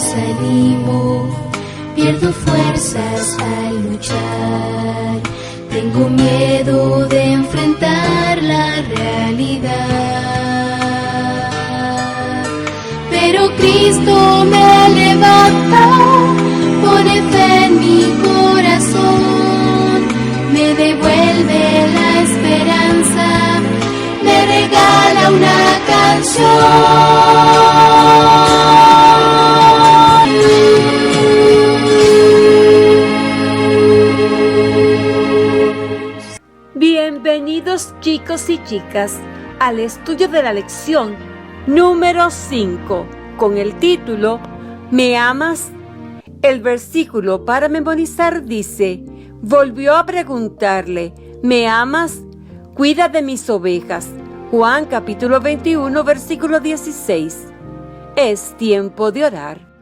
desanimo, pierdo fuerzas al luchar. Tengo miedo de enfrentar la realidad, pero Cristo me levanta, pone fe en mi corazón, me devuelve la esperanza, me regala una canción. Bienvenidos chicos y chicas al estudio de la lección número 5 con el título ¿Me amas? El versículo para memorizar dice: volvió a preguntarle, ¿me amas? Cuida de mis ovejas. Juan capítulo 21 versículo 16. Es tiempo de orar.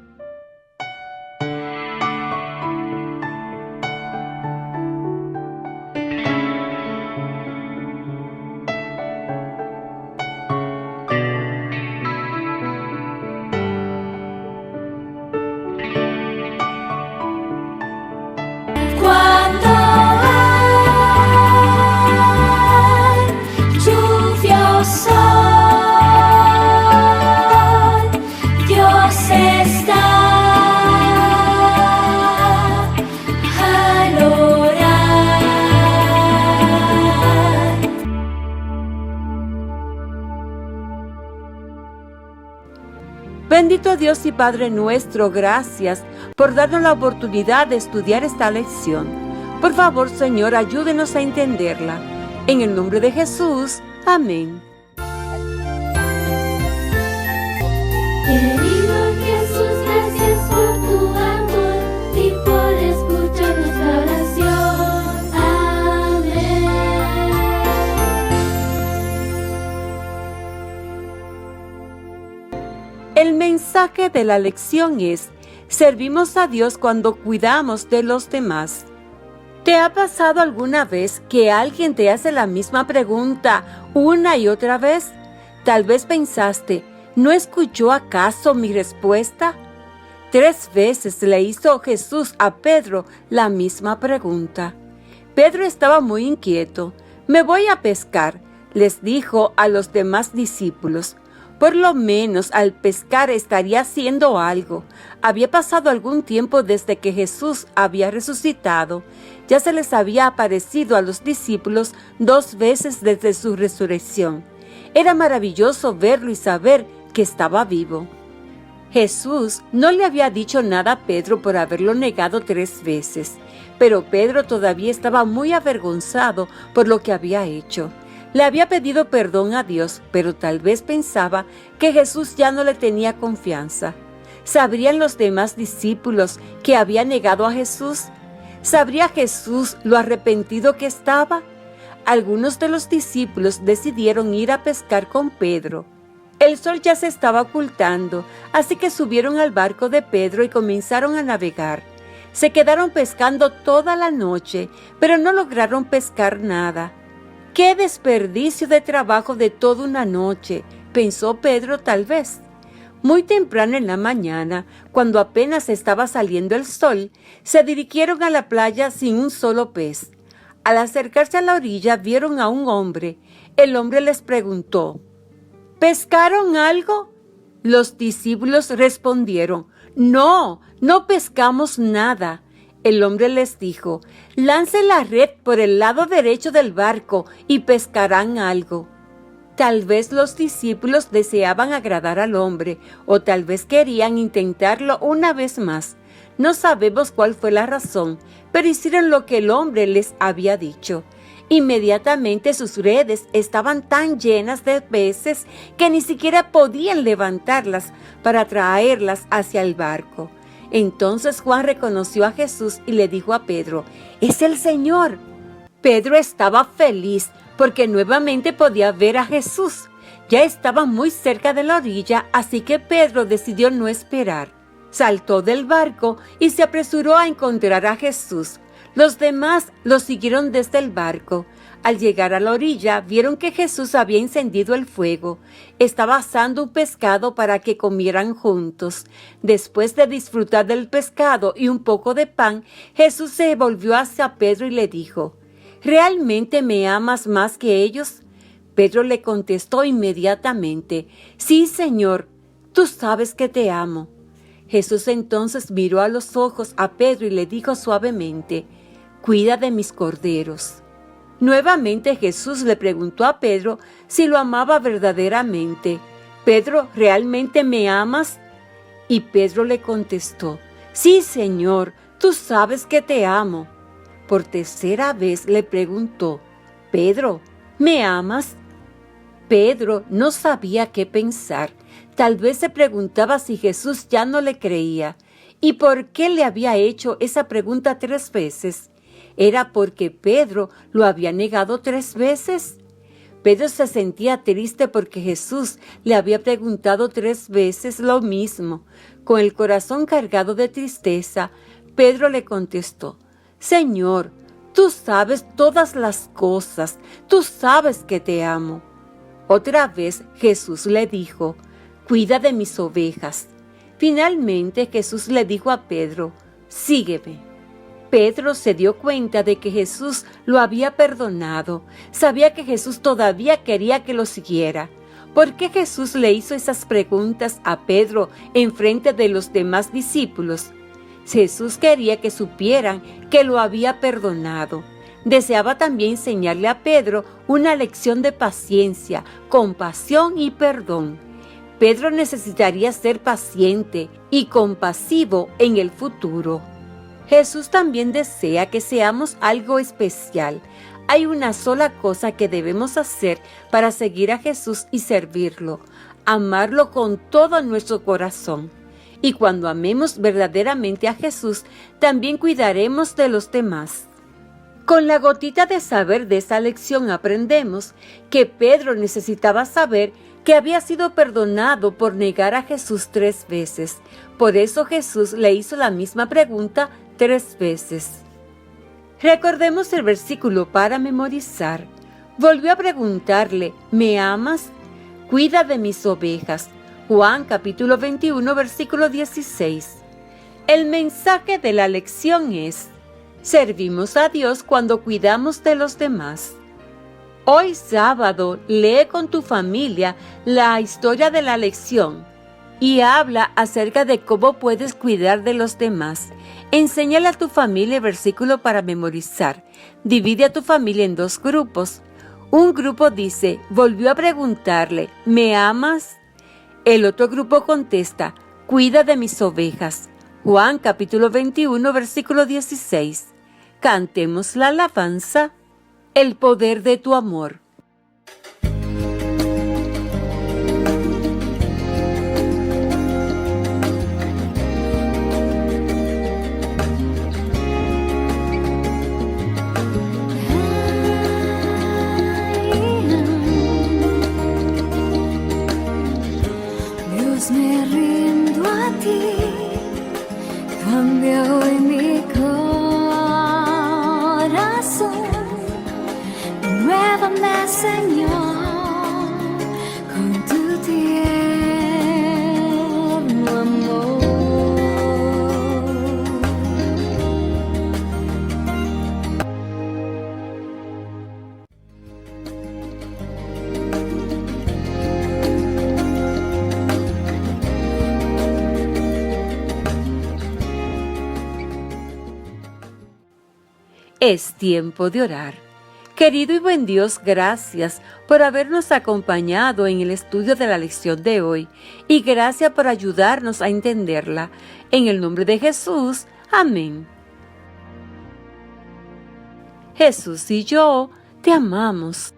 Bendito Dios y Padre nuestro, gracias por darnos la oportunidad de estudiar esta lección. Por favor, Señor, ayúdenos a entenderla. En el nombre de Jesús, amén. Querido Jesús, gracias por tu amor y por escuchar nuestra oración. Amén. El mensaje de la lección es: servimos a Dios cuando cuidamos de los demás. ¿Te ha pasado alguna vez que alguien te hace la misma pregunta una y otra vez? Tal vez pensaste, ¿no escuchó acaso mi respuesta? 3 veces le hizo Jesús a Pedro la misma pregunta. Pedro estaba muy inquieto. Me voy a pescar, les dijo a los demás discípulos. Por lo menos al pescar estaría haciendo algo. Había pasado algún tiempo desde que Jesús había resucitado. Ya se les había aparecido a los discípulos 2 veces desde su resurrección. Era maravilloso verlo y saber que estaba vivo. Jesús no le había dicho nada a Pedro por haberlo negado 3 veces, pero Pedro todavía estaba muy avergonzado por lo que había hecho. Le había pedido perdón a Dios, pero tal vez pensaba que Jesús ya no le tenía confianza. ¿Sabrían los demás discípulos que había negado a Jesús? ¿Sabría Jesús lo arrepentido que estaba? Algunos de los discípulos decidieron ir a pescar con Pedro. El sol ya se estaba ocultando, así que subieron al barco de Pedro y comenzaron a navegar. Se quedaron pescando toda la noche, pero no lograron pescar nada. ¡Qué desperdicio de trabajo de toda una noche!, pensó Pedro tal vez. Muy temprano en la mañana, cuando apenas estaba saliendo el sol, se dirigieron a la playa sin un solo pez. Al acercarse a la orilla vieron a un hombre. El hombre les preguntó, ¿pescaron algo? Los discípulos respondieron, no pescamos nada. El hombre les dijo, lance la red por el lado derecho del barco y pescarán algo. Tal vez los discípulos deseaban agradar al hombre, o tal vez querían intentarlo una vez más. No sabemos cuál fue la razón, pero hicieron lo que el hombre les había dicho. Inmediatamente sus redes estaban tan llenas de peces que ni siquiera podían levantarlas para traerlas hacia el barco. Entonces Juan reconoció a Jesús y le dijo a Pedro, ¡es el Señor! Pedro estaba feliz porque nuevamente podía ver a Jesús. Ya estaba muy cerca de la orilla, así que Pedro decidió no esperar. Saltó del barco y se apresuró a encontrar a Jesús. Los demás lo siguieron desde el barco. Al llegar a la orilla, vieron que Jesús había encendido el fuego. Estaba asando un pescado para que comieran juntos. Después de disfrutar del pescado y un poco de pan, Jesús se volvió hacia Pedro y le dijo: ¿realmente me amas más que ellos? Pedro le contestó inmediatamente: sí, Señor, tú sabes que te amo. Jesús entonces miró a los ojos a Pedro y le dijo suavemente: cuida de mis corderos. Nuevamente Jesús le preguntó a Pedro si lo amaba verdaderamente. Pedro, ¿realmente me amas? Y Pedro le contestó: sí, Señor, tú sabes que te amo. Por tercera vez le preguntó: Pedro, ¿me amas? Pedro no sabía qué pensar. Tal vez se preguntaba si Jesús ya no le creía. ¿Y por qué le había hecho esa pregunta 3 veces? ¿Era porque Pedro lo había negado 3 veces? Pedro se sentía triste porque Jesús le había preguntado 3 veces lo mismo. Con el corazón cargado de tristeza, Pedro le contestó: Señor, tú sabes todas las cosas, tú sabes que te amo. Otra vez Jesús le dijo: cuida de mis ovejas. Finalmente Jesús le dijo a Pedro: sígueme. Pedro se dio cuenta de que Jesús lo había perdonado. Sabía que Jesús todavía quería que lo siguiera. ¿Por qué Jesús le hizo esas preguntas a Pedro en frente de los demás discípulos? Jesús quería que supieran que lo había perdonado. Deseaba también enseñarle a Pedro una lección de paciencia, compasión y perdón. Pedro necesitaría ser paciente y compasivo en el futuro. Jesús también desea que seamos algo especial. Hay una sola cosa que debemos hacer para seguir a Jesús y servirlo: amarlo con todo nuestro corazón. Y cuando amemos verdaderamente a Jesús, también cuidaremos de los demás. Con la gotita de saber de esa lección aprendemos que Pedro necesitaba saber que había sido perdonado por negar a Jesús 3 veces. Por eso Jesús le hizo la misma pregunta 3 veces. Recordemos el versículo para memorizar. Volvió a preguntarle: ¿me amas? Cuida de mis ovejas. Juan capítulo 21, versículo 16. El mensaje de la lección es: servimos a Dios cuando cuidamos de los demás. Hoy sábado, lee con tu familia la historia de la lección y habla acerca de cómo puedes cuidar de los demás. Enséñale a tu familia el versículo para memorizar. Divide a tu familia en 2 grupos. Un grupo dice: volvió a preguntarle: ¿me amas? El otro grupo contesta: cuida de mis ovejas. Juan capítulo 21, versículo 16. Cantemos la alabanza: el poder de tu amor. Dios, me rindo a ti, cambia hoy mi corazón, muévame, Señor, con tu tierno amor. Es tiempo de orar. Querido y buen Dios, gracias por habernos acompañado en el estudio de la lección de hoy y gracias por ayudarnos a entenderla. En el nombre de Jesús, amén. Jesús y yo te amamos.